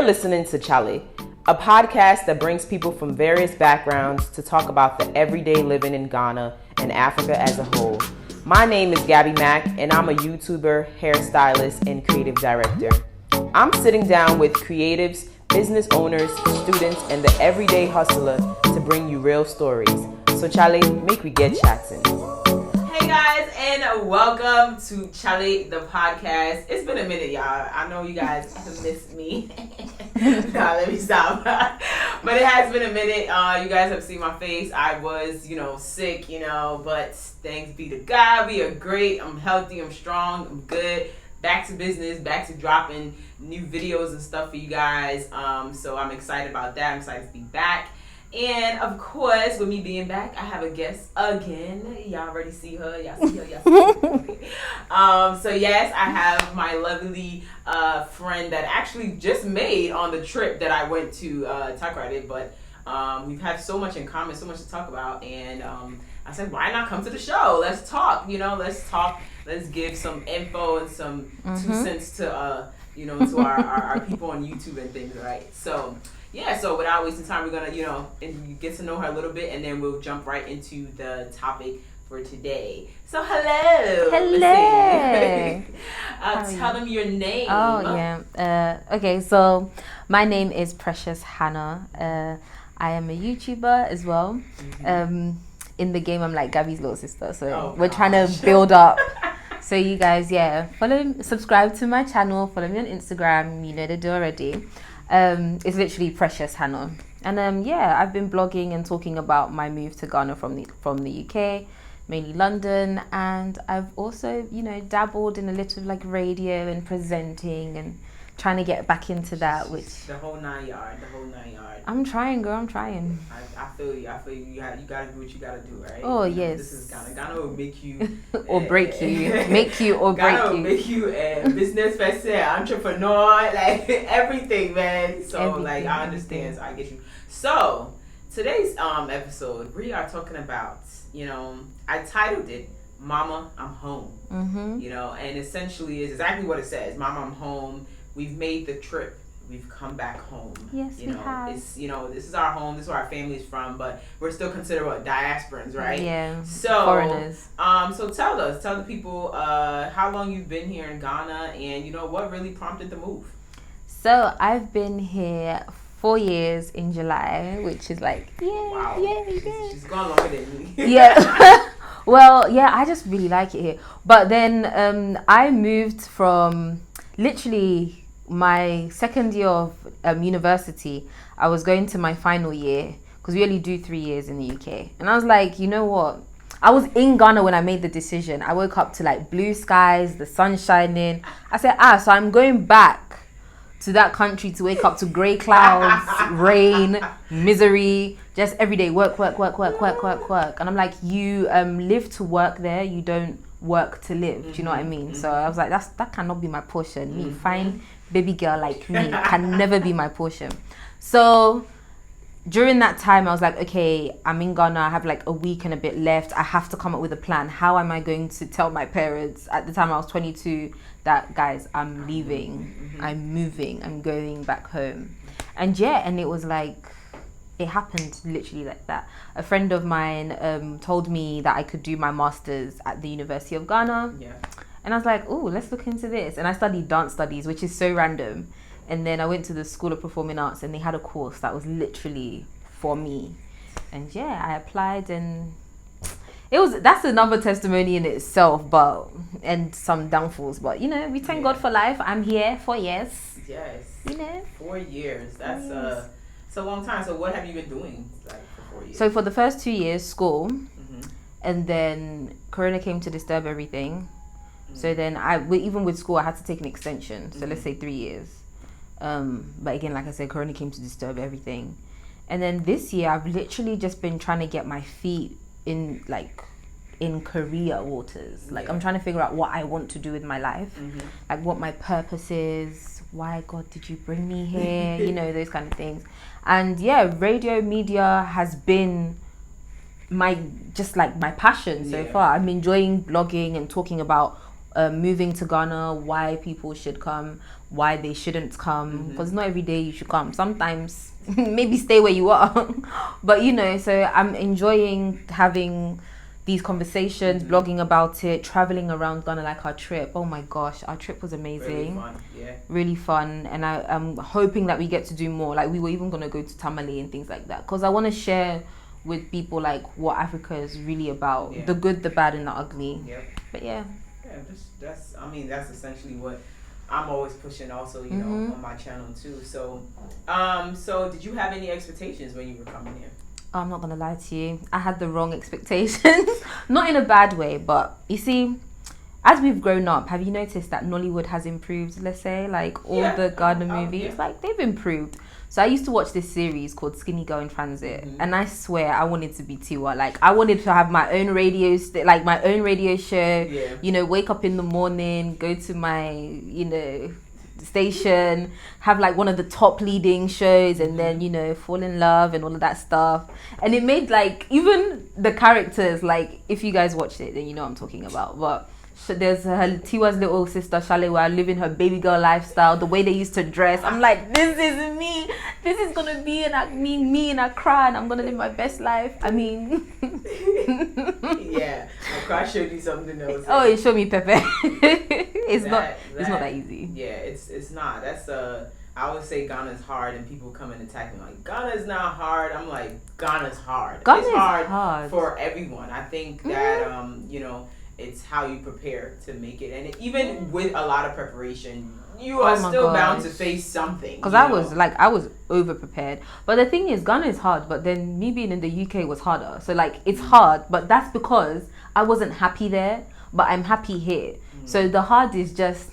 You're listening to Chale, a podcast that brings people from various backgrounds to talk about the everyday living in Ghana and Africa as a whole. My name is Gabby Mack, and I'm a YouTuber, hairstylist, and creative director. I'm sitting down with creatives, business owners, students, and the everyday hustler to bring you real stories. So Chale, make we get chatting. Hey guys, and welcome to Chale, the podcast. It's been a minute, y'all. I know you guys have missed me. Nah, let me stop. But it has been a minute. You guys have seen my face. I was, sick, but thanks be to God. We are great. I'm healthy. I'm strong. I'm good. Back to business. Back to dropping new videos and stuff for you guys. So I'm excited about that. I'm excited to be back. And of course, with me being back, I have a guest again. Y'all already see her. Y'all see her. So yes, I have my lovely friend that actually just made on the trip that I went to Takoradi. But we've had so much in common, so much to talk about. And I said, why not come to the show? Let's talk. Let's talk. Let's give some info and some 2 cents to to our people on YouTube and things, right? So. Yeah, so without wasting time, we're going to, and get to know her a little bit, and then we'll jump right into the topic for today. So, hello. Hello. Tell them your name. Oh, yeah. Okay, so my name is Precious Hanah. I am a YouTuber as well. In the game, I'm like Gabby's little sister, so we're trying to build up. So you guys, subscribe to my channel, follow me on Instagram, you know the do already. It's literally Precious Hanah, and I've been blogging and talking about my move to Ghana from the UK, mainly London, and I've also dabbled in a little like radio and presenting and trying to get back into that, which the whole nine yard. I'm trying, girl. I'm trying. I feel you. You gotta do what you gotta do, right? Oh yes. This is Ghana. Ghana will make you or break you, make you or break you. Ghana will make you a business person, entrepreneur, like everything, man. So everything, I understand. So I get you. So today's episode, we are talking about I titled it "Mama, I'm Home." And essentially is exactly what it says. Mama, I'm home. We've made the trip. We've come back home. Yes, we have. It's this is our home. This is where our family's from, but we're still considered diasporans, right? Yeah. So foreigners. So tell the people how long you've been here in Ghana, and what really prompted the move. So I've been here 4 years in July, which is like She's gone longer than me. Yeah. Well, yeah, I just really like it here. But then I moved from literally my second year of university. I was going to my final year because we only do 3 years in the UK. And I was like, you know what? I was in Ghana when I made the decision. I woke up to like blue skies, the sun shining. I said, so I'm going back to that country to wake up to grey clouds, rain, misery, just every day work. And I'm like, you live to work there, you don't work to live. Do you know what I mean? So I was like, that cannot be my portion. Me, fine baby girl like me, can never be my portion. So during that time, I was like, okay, I'm in Ghana. I have like a week and a bit left. I have to come up with a plan. How am I going to tell my parents? At the time, I was 22. That guys, I'm leaving. I'm moving. I'm going back home. And it was like, it happened literally like that. A friend of mine told me that I could do my master's at the University of Ghana. Yeah. And I was like, oh, let's look into this. And I studied dance studies, which is so random. And then I went to the School of Performing Arts, and they had a course that was literally for me. And I applied, and that's another testimony in itself, and some downfalls. But we thank God for life. I'm here 4 years. Yes. 4 years. That's it's a long time. So what have you been doing for 4 years? So for the first 2 years, school, and then Corona came to disturb everything. So then even with school, I had to take an extension. So let's say 3 years. But again, like I said, Corona came to disturb everything. And then this year, I've literally just been trying to get my feet in career waters. I'm trying to figure out what I want to do with my life. Like what my purpose is. Why, God, did you bring me here? Those kind of things. And radio media has been my passion so far. I'm enjoying blogging and talking about moving to Ghana, why people should come, why they shouldn't come, because not every day you should come. Sometimes maybe stay where you are. But so I'm enjoying having these conversations, blogging about it, traveling around Ghana, like our trip. Oh my gosh, our trip was amazing. Really fun. And I'm hoping that we get to do more. Like, we were even going to go to Tamale and things like that, because I want to share with people like what Africa is really about, the good, the bad, and the ugly. But that's essentially what I'm always pushing also, you know, on my channel too. So did you have any expectations when you were coming here? I'm not gonna lie to you, I had the wrong expectations. Not in a bad way, but you see, as we've grown up, have you noticed that Nollywood has improved? Let's say, like, all the Ghana movies, like, they've improved. So I used to watch this series called Skinny Girl in Transit, and I swear I wanted to be Tiwa. Like, I wanted to have my own radio show. You know, wake up in the morning, go to my station, have like one of the top leading shows, and then fall in love and all of that stuff. And it made, like, even the characters, like, if you guys watched it, then you know what I'm talking about. But there's Tiwa's little sister Chale, where living her baby girl lifestyle, the way they used to dress. I'm like, this is me. This is gonna be me in Accra, and I'm gonna live my best life. I mean, Accra showed you something else. Oh, it showed me Pepe. It's not that easy. Yeah, it's not. That's I always say Ghana's hard, and people come and attack me like, Ghana's not hard. I'm like, Ghana's hard. It's hard for everyone. I think that it's how you prepare to make it, and even with a lot of preparation, you are still bound to face something. Because I was over prepared. But the thing is, Ghana is hard, but then me being in the UK was harder. So, like, it's hard, but that's because I wasn't happy there, but I'm happy here. So the hard is just,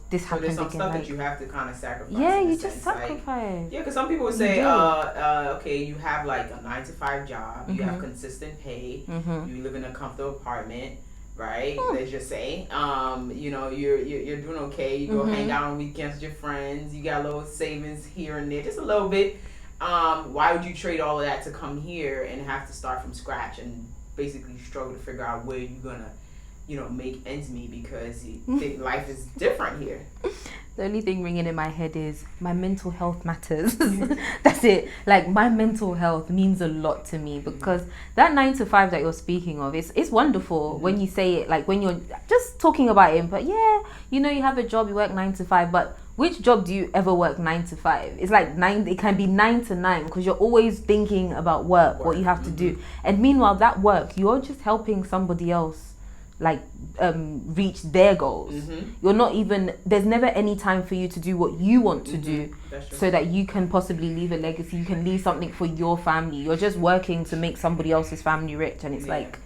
this happened again. So there's some stuff that you have to kind of sacrifice. Yeah, you just sacrifice. Like, because some people would say, okay, you have like a 9-to-5 job, you have consistent pay, you live in a comfortable apartment, right? Let's just say, you're doing okay. You go hang out on weekends with your friends. You got a little savings here and there, just a little bit. Why would you trade all of that to come here and have to start from scratch and basically struggle to figure out where you're gonna make ends meet, because you think life is different here? The only thing ringing in my head is my mental health matters. That's it. Like, my mental health means a lot to me, because that 9-to-5 that you're speaking of, it's wonderful when you say it, like, when you're just talking about it. But you have a job, you work 9-to-5, but which job do you ever work 9-to-5? It's like 9, it can be 9 to 9, because you're always thinking about work, what you have to do. And meanwhile, that work, you're just helping somebody else, like, reach their goals. You're not even, there's never any time for you to do what you want to do, so that you can possibly leave a legacy, you can leave something for your family. You're just working to make somebody else's family rich, and it's like,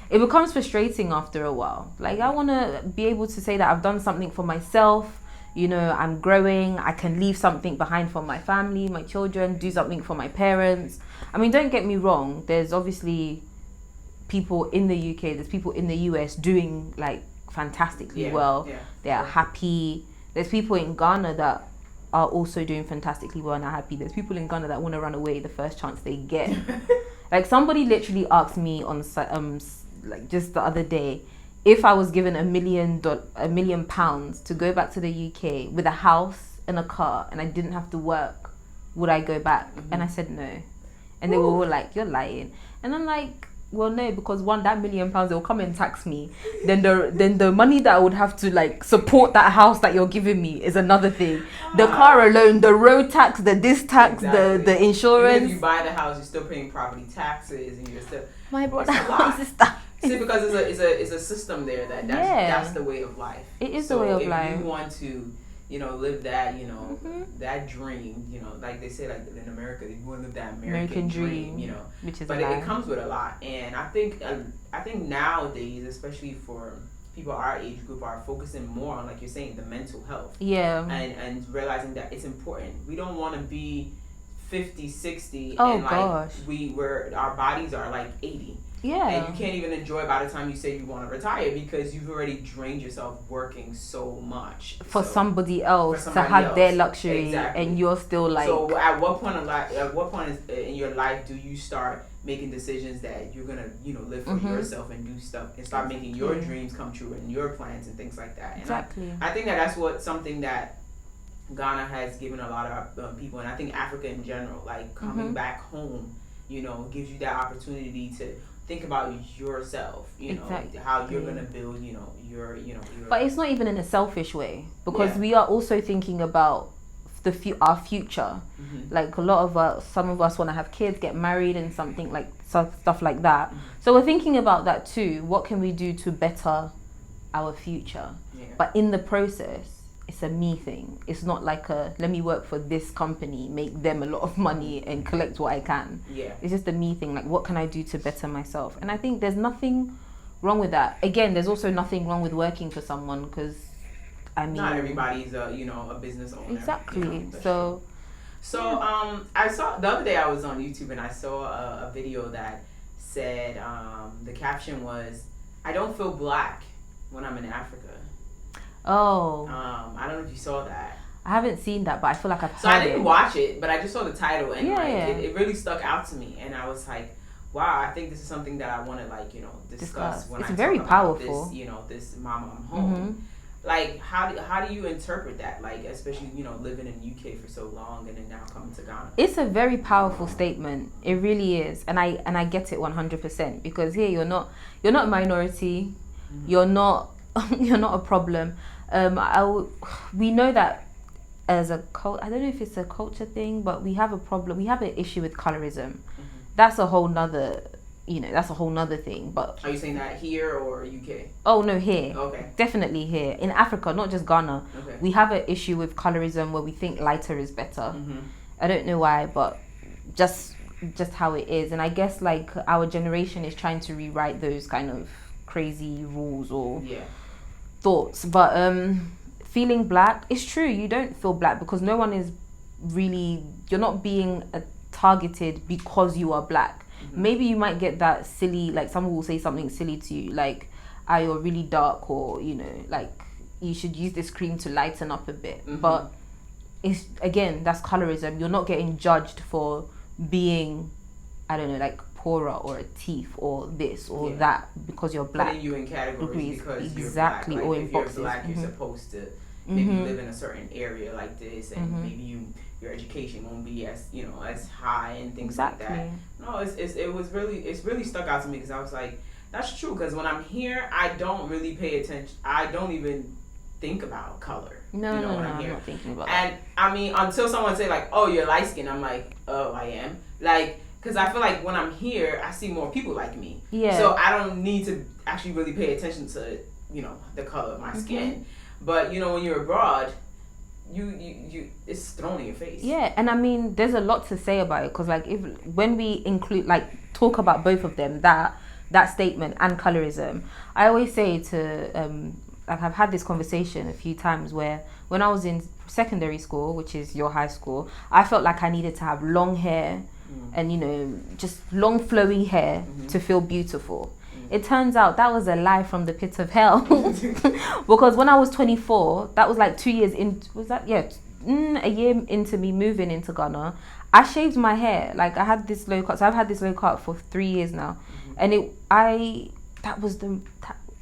it becomes frustrating after a while. Like, I want to be able to say that I've done something for myself, I'm growing, I can leave something behind for my family, my children, do something for my parents. I mean, don't get me wrong, there's obviously people in the UK, there's people in the US doing, like, fantastically well. They are happy. There's people in Ghana that are also doing fantastically well and are happy. There's people in Ghana that want to run away the first chance they get. Like, somebody literally asked me on like just the other day, if I was given £1 million to go back to the UK with a house and a car, and I didn't have to work, would I go back? And I said no. And they were all like, you're lying. And I'm like, well, no, because that £1 million, they'll come and tax me. Then the money that I would have to, like, support that house that you're giving me is another thing. The car alone, the road tax, the tax, the insurance. Even if you buy the house, you're still paying property taxes, and you're still. My brother, my sister. See, because it's a system there that's the way of life. It is the way of life. If you want to, live that, that dream, like they say, like in America, you want to live that American dream, which is but it comes with a lot. And I think nowadays, especially for people our age group, are focusing more on, like you're saying, the mental health. Yeah. And realizing that it's important. We don't want to be 50, 60, oh, and like gosh. our bodies are like 80. Yeah. And you can't even enjoy by the time you say you want to retire because you've already drained yourself working so much for somebody else to have their luxury. Exactly. And you're still like. So at what point in your life do you start making decisions that you're gonna live for yourself and do stuff and start making your dreams come true and your plans and things like that? And exactly. I think that's something that Ghana has given a lot of people, and I think Africa in general, like coming back home, gives you that opportunity to think about yourself, exactly. How you're gonna build, your. But it's not even in a selfish way, because we are also thinking about our future. Like a lot of us, some of us want to have kids, get married, and something like stuff like that. So we're thinking about that too. What can we do to better our future? Yeah. But in the process, it's a me thing. It's not like let me work for this company, make them a lot of money and collect what I can. Yeah. It's just a me thing. Like, what can I do to better myself? And I think there's nothing wrong with that. Again, there's also nothing wrong with working for someone, because I mean, not everybody's a business owner. Exactly. So I saw the other day, I was on YouTube and I saw a video that said the caption was, "I don't feel black when I'm in Africa." Oh. I don't know if you saw that. I haven't seen that, but I feel like I've heard it. So I didn't watch it, but I just saw the title and it really stuck out to me, and I was like, wow, I think this is something that I want to discuss when it's I very talk powerful. About this, this Mama I'm Home. Like, how do you interpret that? Like, especially living in UK for so long and then now coming to Ghana. It's a very powerful statement. It really is, and I get it 100%, because here you're not a minority, you're not a problem. We know that as a I don't know if it's a culture thing, but we have a problem. We have an issue with colorism. That's a whole nother. That's a whole nother thing. But are you saying that here or UK? Oh no, here. Okay. Definitely here in Africa, not just Ghana. Okay. We have an issue with colorism where we think lighter is better. I don't know why, but just how it is. And I guess like our generation is trying to rewrite those kind of crazy rules or thoughts. But feeling black, it's true. You don't feel black because no one is really. You're not being targeted because you are black. Maybe you might get that silly, like someone will say something silly to you, like, you're really dark, or, like, you should use this cream to lighten up a bit. But it's, again, that's colorism. You're not getting judged for being, I don't know, like poorer or a thief or this or that because you're black. Putting you in categories because exactly, you're black. Like, or if in you're boxes. black, you're supposed to maybe live in a certain area like this, and maybe your education won't be as as high and things like that. No, it's really stuck out to me, because I was like, that's true. Because when I'm here, I don't really pay attention. I don't even think about color. No, I'm not thinking about that. And I mean, until someone say like, "Oh, you're light skinned," I'm like, "Oh, I am." Like, because I feel like when I'm here, I see more people like me. Yeah. So I don't need to actually really pay attention to the color of my skin. But when you're abroad, you it's thrown in your face. Yeah, and I mean, there's a lot to say about it, because like when we include, like, talk about both of them, that statement and colorism, I always say to like, I've had this conversation a few times where when I was in secondary school, which is your high school, I felt like I needed to have long hair and just long flowing hair to feel beautiful. It turns out that was a lie from the pit of hell. Because when I was 24, that was like 2 years in, was that? Yeah, a year into me moving into Ghana, I shaved my hair. Like, I had this low cut. So I've had this low cut for 3 years now. And that was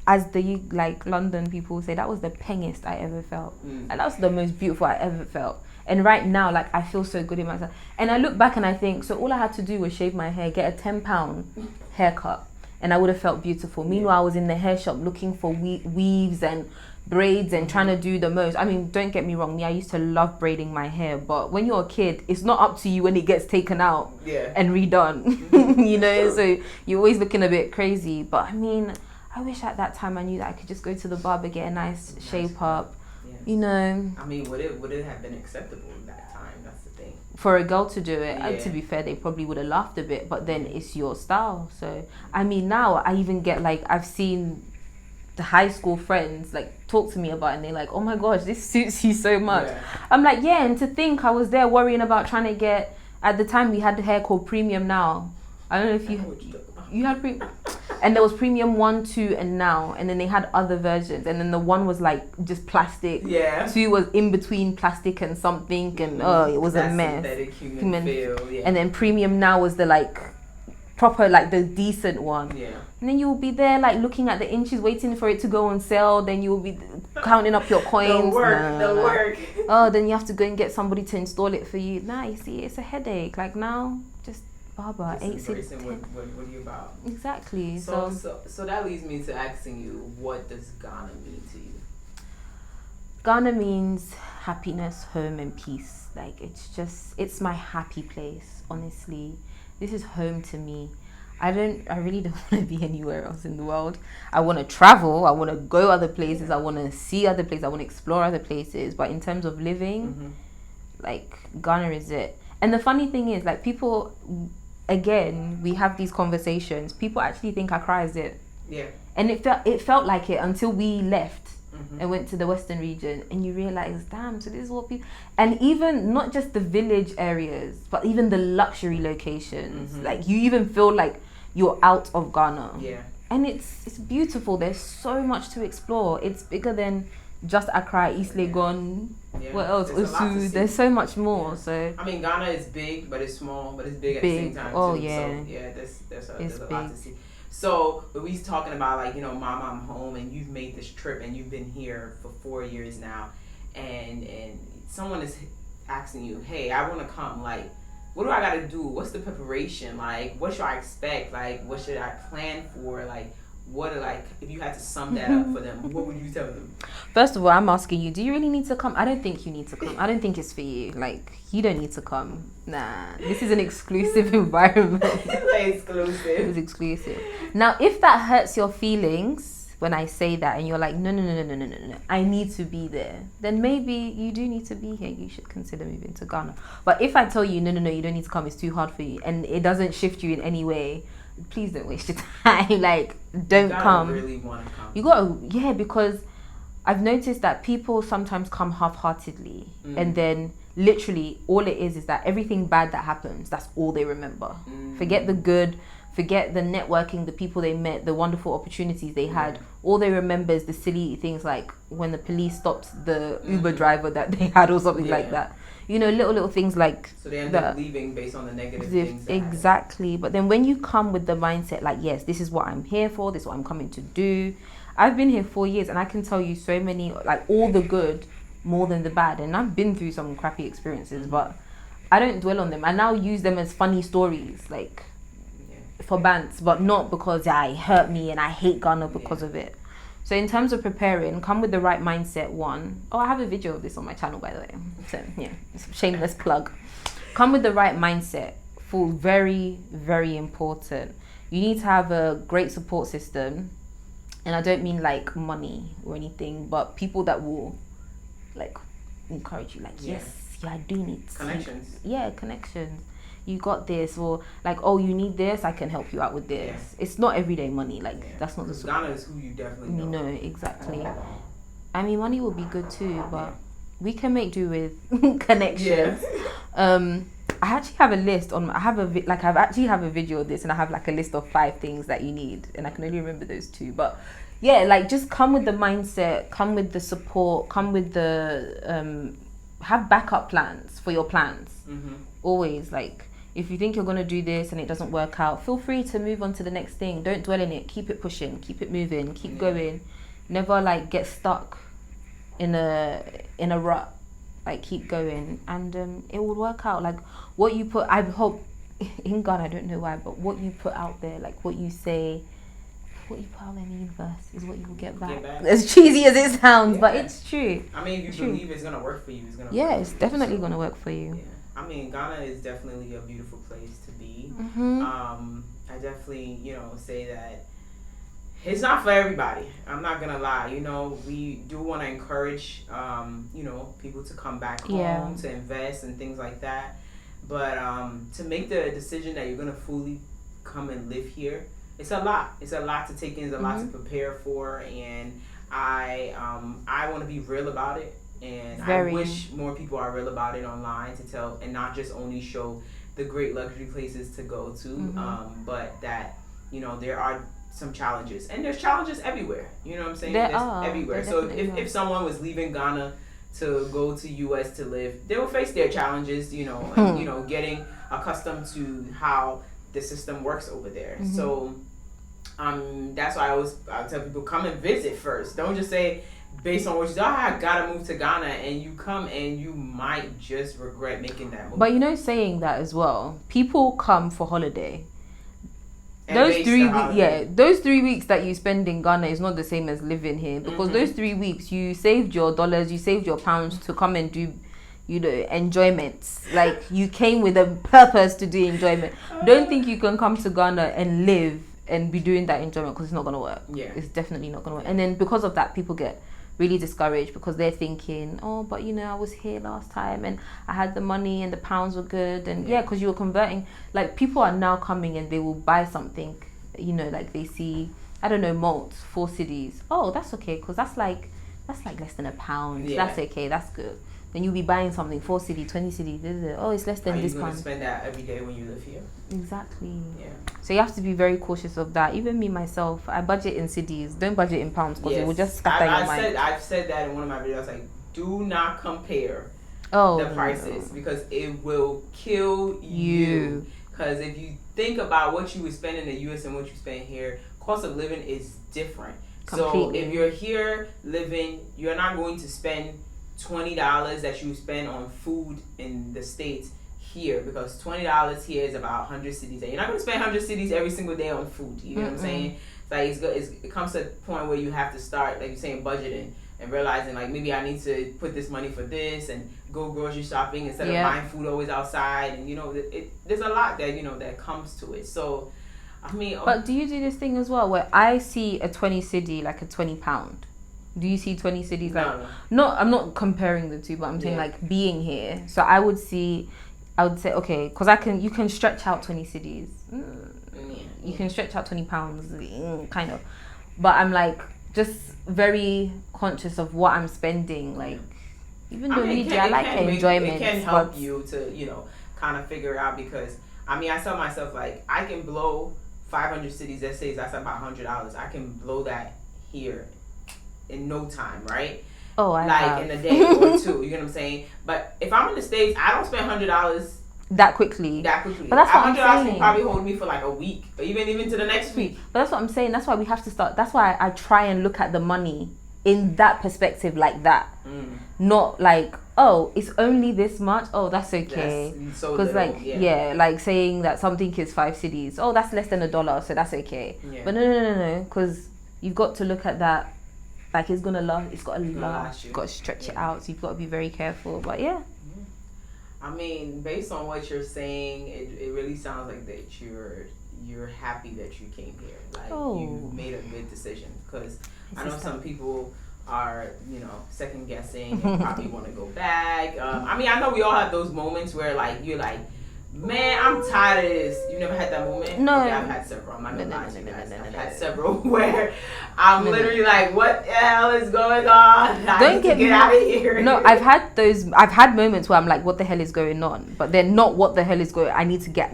as the like London people say, that was the pengiest I ever felt. And that was the most beautiful I ever felt. And right now, like, I feel so good in myself. And I look back and I think, so all I had to do was shave my hair, get a £10 haircut, and I would have felt beautiful. Meanwhile, I was in the hair shop looking for weaves and braids and trying to do the most. I mean, don't get me wrong, I used to love braiding my hair, but when you're a kid, it's not up to you when it gets taken out and redone. So you're always looking a bit crazy. But I mean, I wish at that time I knew that I could just go to the barber, get a nice shape up. I mean, would it have been acceptable at that time? That's the thing. For a girl to do it, to be fair, they probably would have laughed a bit, but then it's your style. So, I mean, now I even get, like, I've seen the high school friends, like, talk to me about it, and they're like, oh my gosh, this suits you so much. I'm like, and to think I was there worrying about trying to get, at the time we had the hair called Premium Now. I don't know if you had Premium. And there was premium 1, 2, and now, and then they had other versions, and then the 1 was like just plastic. Yeah. 2 was in between plastic and something, and it was a mess. Synthetic human feel. Yeah. And then premium now was the like proper, like the decent one. Yeah. And then you'll be there like looking at the inches, waiting for it to go on sale. Then you'll be counting up your coins. The work. Oh, then you have to go and get somebody to install it for you. Nah, you see, it's a headache. Like now, just Baba, 8, 6, 10. What are you about? Exactly. So that leads me to asking you, what does Ghana mean to you? Ghana means happiness, home, and peace. Like it's my happy place. Honestly, this is home to me. I really don't want to be anywhere else in the world. I want to travel. I want to go other places. I want to see other places. I want to explore other places. But in terms of living, like Ghana is it. And the funny thing is, like people, again, we have these conversations. People actually think Accra is it. Yeah. And it felt like it until we left and went to the Western region, and you realize, damn, so this is what people, and even not just the village areas, but even the luxury locations. Like you even feel like you're out of Ghana. Yeah. And it's beautiful. There's so much to explore. It's bigger than just Accra, East Legon. Yeah. What else? Osu. There's so much more. Yeah. So I mean, Ghana is big, but it's small, but it's big at the same time. Oh too. yeah. So yeah, there's a lot to see. So we talking about like, Mom, I'm home, and you've made this trip, and you've been here for 4 years now, and someone is asking you, hey, I want to come. Like, what do I got to do? What's the preparation? Like, what should I expect? Like, what should I plan for? Like, if you had to sum that up for them, what would you tell them? First of all, I'm asking you, do you really need to come? I don't think you need to come. I don't think it's for you. Like, you don't need to come. Nah, this is an exclusive environment. It's exclusive. It's exclusive. Now, if that hurts your feelings when I say that, and you're like, no, I need to be there, then maybe you do need to be here. You should consider moving to Ghana. But if I tell you, no, you don't need to come, it's too hard for you, and it doesn't shift you in any way, please don't waste your time. Like, don't come. You really want to come. You gotta, because I've noticed that people sometimes come half-heartedly, and then literally all it is that everything bad that happens, that's all they remember. Forget the good, forget the networking, the people they met, the wonderful opportunities they had. All they remember is the silly things like when the police stopped the Uber driver that they had or something like that. Little things like so they end up leaving based on the negative things. Exactly. But then when you come with the mindset like, yes, this is what I'm here for, this is what I'm coming to do. I've been here 4 years, and I can tell you so many, like all the good more than the bad. And I've been through some crappy experiences, but I don't dwell on them. I now use them as funny stories, like for bants, but not because it hurt me and I hate Ghana because of it. So in terms of preparing, come with the right mindset. I have a video of this on my channel, by the way. So yeah, shameless plug. Come with the right mindset. For very, very important. You need to have a great support system. And I don't mean like money or anything, but people that will like encourage you. Like, yes, I do need connections. Connections. You got this, or like, oh, you need this, I can help you out with this. Yeah. It's not everyday money, like that's not the support. Ghana is who you definitely know. No, exactly. I mean, money will be good too, but we can make do with connections. I actually have a list on. I've actually have a video of this, and I have like a list of 5 things that you need, and I can only remember those 2. But yeah, like just come with the mindset, come with the support, come with the have backup plans for your plans. Always, like, if you think you're going to do this and it doesn't work out, feel free to move on to the next thing. Don't dwell in it. Keep it pushing. Keep it moving. Keep going. Never, like, get stuck in a rut. Like, keep going. And it will work out. Like, what you put... I hope... In Ghana, I don't know why, but what you put out there, like, what you say... What you put out in the universe is what you will get back. As cheesy as it sounds, but it's true. I mean, if you believe it's going to work for you, it's going to it's definitely going to work for you. Yeah. I mean, Ghana is definitely a beautiful place to be. I definitely, say that it's not for everybody. I'm not going to lie. We do want to encourage, people to come back home, to invest and things like that. But to make the decision that you're going to fully come and live here, it's a lot. It's a lot to take in. It's a lot to prepare for. And I want to be real about it. And I wish more people are real about it online to tell, and not just only show the great luxury places to go to, but that, there are some challenges, and there's challenges everywhere. You know what I'm saying? There there's are. everywhere. There So definitely if someone was leaving Ghana to go to US to live, they will face their challenges, and getting accustomed to how the system works over there. So that's why I tell people, come and visit first. Don't just say based on what you say, I gotta move to Ghana, and you come and you might just regret making that move. But saying that as well, people come for holiday. And those 3 weeks that you spend in Ghana is not the same as living here, because those 3 weeks you saved your dollars, you saved your pounds to come and do enjoyments. Like, you came with a purpose to do enjoyment. Don't think you can come to Ghana and live and be doing that enjoyment, because it's not gonna work. It's definitely not gonna work. And then because of that, people get really discouraged, because they're thinking, oh, but I was here last time and I had the money and the pounds were good, and because you were converting. Like, people are now coming and they will buy something, like they see, I don't know, malts, 4 cedis. Oh, that's okay, because that's like less than £1. That's okay, that's good. Then you'll be buying something 4 cedi, 20 cedi. Oh, it's less than this pound. Are you going to spend that every day when you live here? Exactly. Yeah. So you have to be very cautious of that. Even me myself, I budget in cedis. Don't budget in pounds, because it will just scatter your mind. I've said that in one of my videos. Like, do not compare the prices, because it will kill you. Because if you think about what you would spend in the U.S. and what you spend here, cost of living is different. Completely. So if you're here living, you're not going to spend $20 that you spend on food in the States here, because $20 here is about 100 cedis, and you're not going to spend 100 cedis every single day on food. You know what I'm saying? It's like it comes to a point where you have to start, like you're saying, budgeting and realizing, like, maybe I need to put this money for this and go grocery shopping instead of buying food always outside. And there's a lot that that comes to it. So I mean, but do you do this thing as well, where I see a 20 cedi like a £20? Do you see 20 cedis? No, I'm not comparing the two, but I'm saying, like, being here. So I would say, okay, because you can stretch out 20 cedis. You can stretch out £20, kind of. But I'm like, just very conscious of what I'm spending. Like, even though I like enjoyment. It can help you to, kind of figure out, because, I tell myself, like, I can blow 500 cedis, that says that's about $100. I can blow that here in no time, right? Oh, in a day or two. You know what I'm saying? But if I'm in the States, I don't spend $100 that quickly. But that's what I'm saying. $100 can probably hold me for like a week, or even to the next week. But that's what I'm saying. That's why we have to start. That's why I try and look at the money in that perspective, like that. Not like, oh, it's only this much. Oh, that's okay. Because like saying that something is 5 cedis. Oh, that's less than $1, so that's okay. Yeah. But no. Because you've got to look at that. Like, it's gonna last. It's got to last. You've got to stretch it out. So you've got to be very careful. But based on what you're saying, it really sounds like that you're happy that you came here. Like, you made a good decision. Because I know some people are, second guessing and probably want to go back. I know we all have those moments where, like, you're like, man, I'm tired of this. You never had that moment? No. Okay, I've had several. I'm not gonna lie to you guys. I've had several where I'm literally like, what the hell is going on? I need to get out of here. No, I've had moments where I'm like, what the hell is going on? But then not what the hell is going on. I need to get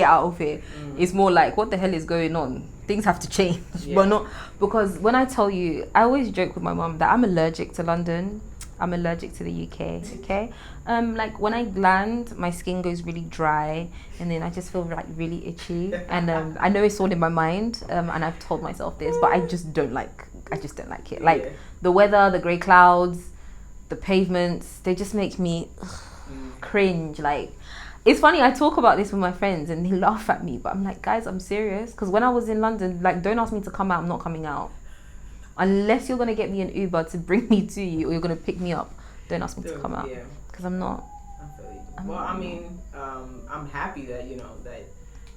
out of here. It's more like, what the hell is going on? Things have to change. But not, because when I tell you, I always joke with my mom that I'm allergic to London. I'm allergic to the UK, okay? Like, when I land, my skin goes really dry, and then I just feel like really itchy. And I know it's all in my mind, and I've told myself this, but I just don't like it. Like, the weather, the grey clouds, the pavements, they just make me cringe. Like, it's funny, I talk about this with my friends, and they laugh at me, but I'm like, guys, I'm serious. Because when I was in London, like, don't ask me to come out, I'm not coming out. Unless you're going to get me an Uber to bring me to you, or you're going to pick me up, don't ask me to come out. Because I'm not. I feel you. I'm happy that, that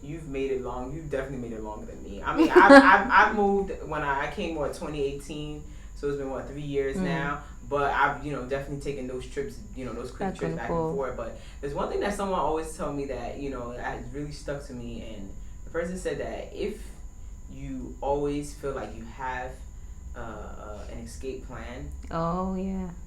you've made it long. You've definitely made it longer than me. I've moved when I came, 2018. So it's been, 3 years now. But I've, definitely taken those trips, those quick trips back and forth. But there's one thing that someone always told me that, has really stuck to me. And the person said that if you always feel like you have an escape plan,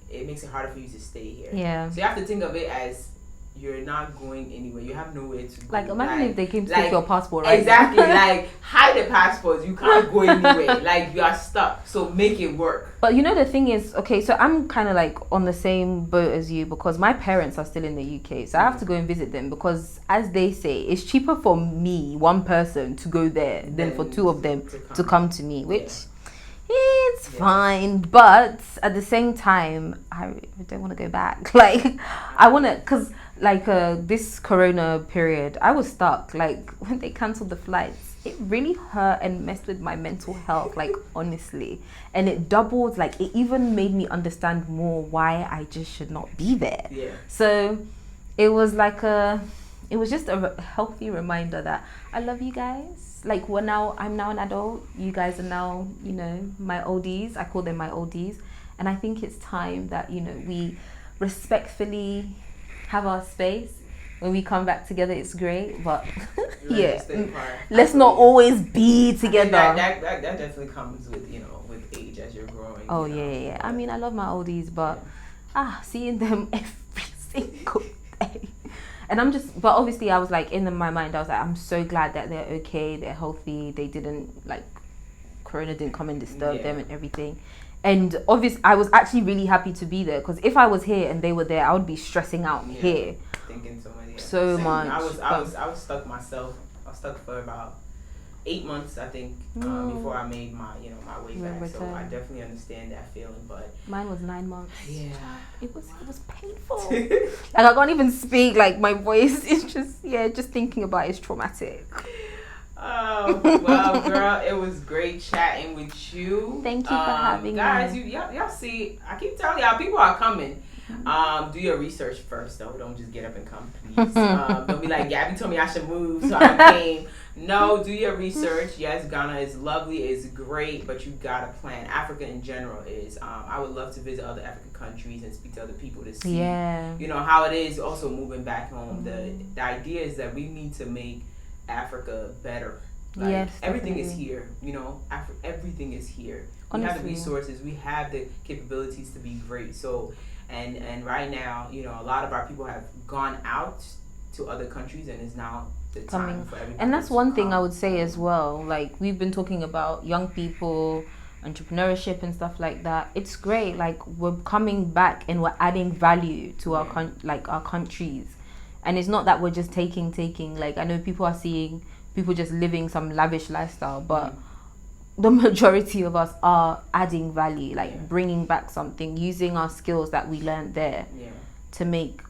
it makes it harder for you to stay here. Yeah. So you have to think of it as you're not going anywhere. You have nowhere to go. Like, imagine if they came to take your passport, right? Exactly. Like, hide the passports. You can't go anywhere. Like, you are stuck. So make it work. But you know, the thing is, okay, so I'm kind of like on the same boat as you because my parents are still in the UK. So I have to go and visit them because, as they say, it's cheaper for me, one person, to go there than for two of them to come to me, which... It's fine, but at the same time, I don't want to go back. Like, I want to, because like this corona period, I was stuck. Like, when they cancelled the flights, it really hurt and messed with my mental health, like, honestly. And it doubled, like, it even made me understand more why I just should not be there. Yeah. So it was like it was just a healthy reminder that I love you guys. Like, I'm now an adult. You guys are now, you know, my oldies. I call them my oldies. And I think it's time that, you know, we respectfully have our space. When we come back together, it's great. But, yeah, let's not always be together. That definitely comes with, you know, with age as you're growing. Oh, yeah. I mean, I love my oldies, but seeing them every single day. And but obviously I was like, my mind, I was like, I'm so glad that they're okay, they're healthy, they didn't, like, corona didn't come and disturb them and everything. And obviously, I was actually really happy to be there because if I was here and they were there, I would be stressing out here. Thinking so much. I was stuck myself. I was stuck for about 8 months, I think, before I made my way back. Return. So I definitely understand that feeling, but mine was 9 months. Yeah, it was painful. Like, I can't even speak. Like, my voice is just thinking about it is traumatic. Oh, well, girl, it was great chatting with you. Thank you for having guys, me. Y'all see, I keep telling y'all, people are coming. Do your research first, though. Don't just get up and come, please. Don't be like, Gabby told me I should move, so I came. No, do your research. Yes, Ghana is lovely, it's great, but you gotta plan. Africa in general is. I would love to visit other African countries and speak to other people to see, you know, how it is. Also, moving back home, the idea is that we need to make Africa better. Like, yes, everything is here. You know, everything is here. We have the resources. We have the capabilities to be great. So, and right now, you know, a lot of our people have gone out to other countries, and it's now the time for everybody. And that's one thing I would say as well. Like, we've been talking about young people, entrepreneurship and stuff like that. It's great. Like, we're coming back and we're adding value to our our countries. And it's not that we're just taking. Like, I know people are seeing people just living some lavish lifestyle, but the majority of us are adding value, like bringing back something, using our skills that we learned there to make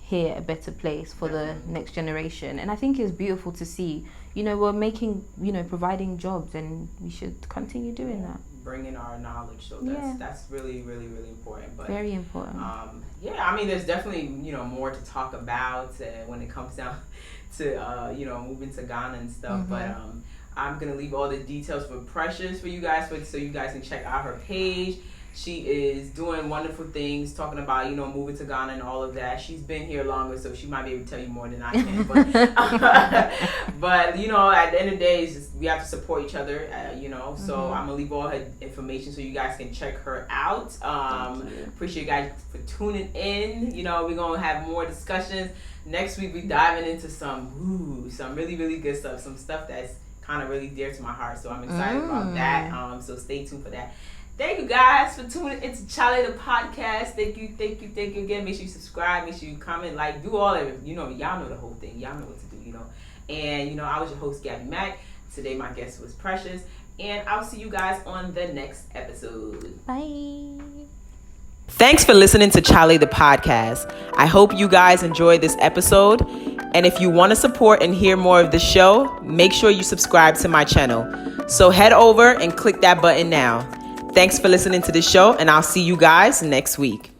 here a better place for the next generation. And I think it's beautiful to see, you know, we're making, you know, providing jobs, and we should continue doing that. Bringing our knowledge, so that's really, really, really important. But very important. I mean, there's definitely, you know, more to talk about when it comes down to you know, moving to Ghana and stuff. But I'm gonna leave all the details for Precious for you guys, so you guys can check out her page. She is doing wonderful things, talking about, you know, moving to Ghana and all of that. She's been here longer, so she might be able to tell you more than I can. But you know, at the end of the day, it's just, we have to support each other, you know. So I'm going to leave all her information so you guys can check her out. Appreciate you guys for tuning in. You know, we're going to have more discussions. Next week, we're diving into some really, really good stuff. Some stuff that's kind of really dear to my heart. So I'm excited about that. So stay tuned for that. Thank you guys for tuning into Chale the podcast. Thank you again. Make sure you subscribe. Make sure you comment, like, do all of it. You know, y'all know the whole thing. Y'all know what to do, you know. And, you know, I was your host, Gabby Mack. Today, my guest was Precious. And I'll see you guys on the next episode. Bye. Thanks for listening to Chale the podcast. I hope you guys enjoyed this episode. And if you want to support and hear more of the show, make sure you subscribe to my channel. So head over and click that button now. Thanks for listening to the show, and I'll see you guys next week.